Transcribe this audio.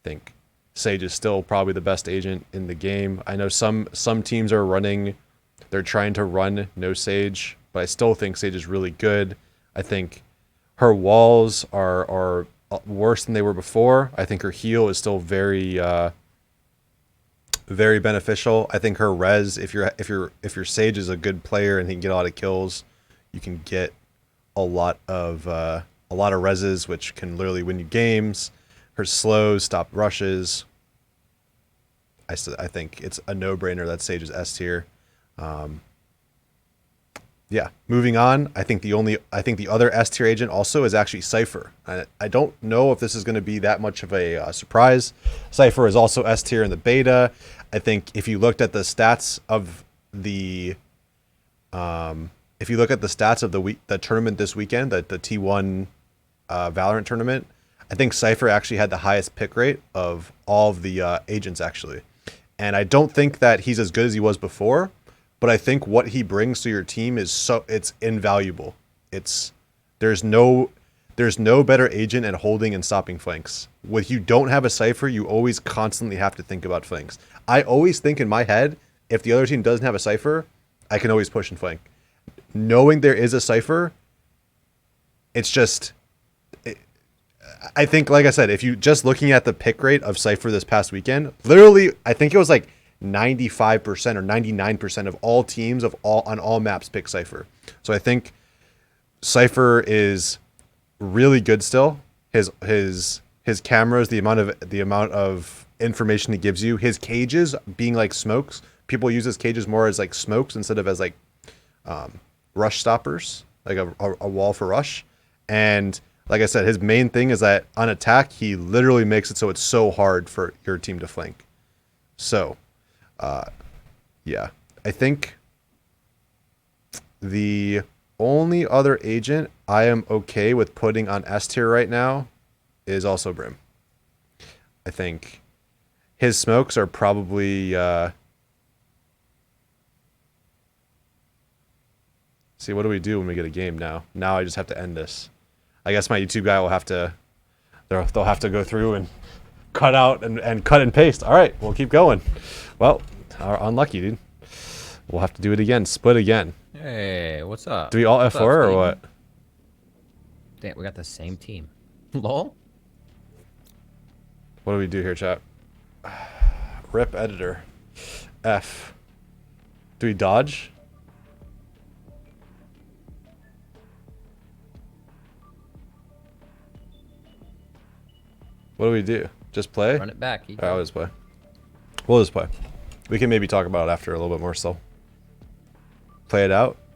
think Sage is still probably the best agent in the game. I know some teams are running, they're trying to run no Sage, but I still think Sage is really good. I think her walls are worse than they were before. I think her heal is still very very beneficial. I think her res, if your Sage is a good player and he can get a lot of kills, you can get a lot of reses, which can literally win you games. Her slows, stop rushes. I think it's a no-brainer that Sage is S tier. Yeah, moving on. I think the other S tier agent also is actually Cypher. I don't know if this is going to be that much of a surprise. Cypher is also S tier in the beta. I think if you looked at the stats of the the tournament this weekend, the T1 Valorant tournament, I think Cypher actually had the highest pick rate of all of the agents actually. And I don't think that he's as good as he was before, but I think what he brings to your team is it's invaluable. There's no better agent at holding and stopping flanks. When you don't have a Cypher, you always constantly have to think about flanks. I always think in my head, if the other team doesn't have a Cypher, I can always push and flank. Knowing there is a Cypher, it's just... I think, like I said, if you just looking at the pick rate of Cypher this past weekend, literally, I think it was like 95% or 99% of all teams on all maps pick Cypher. So I think Cypher is really good still. His cameras, the amount of information he gives you, his cages being like smokes. People use his cages more as like smokes instead of as like rush stoppers, like a wall for rush. And like I said, his main thing is that on attack, he literally makes it so it's so hard for your team to flank. So, yeah, I think the only other agent I am okay with putting on S tier right now is also Brim. I think his smokes are probably... See, what do we do when we get a game now? Now I just have to end this. I guess my YouTube guy will have to... They'll have to go through and cut out and cut and paste. All right, we'll keep going. Well, unlucky, dude. We'll have to do it again. Split again. Hey, what's up? Do we all F4 or what? Damn, we got the same team. Lol. What do we do here, chat? Rip editor. F. Do we dodge? What do we do? Just play? Run it back. All right, I'll just play. We'll just play. We can maybe talk about it after a little bit more still. Play it out.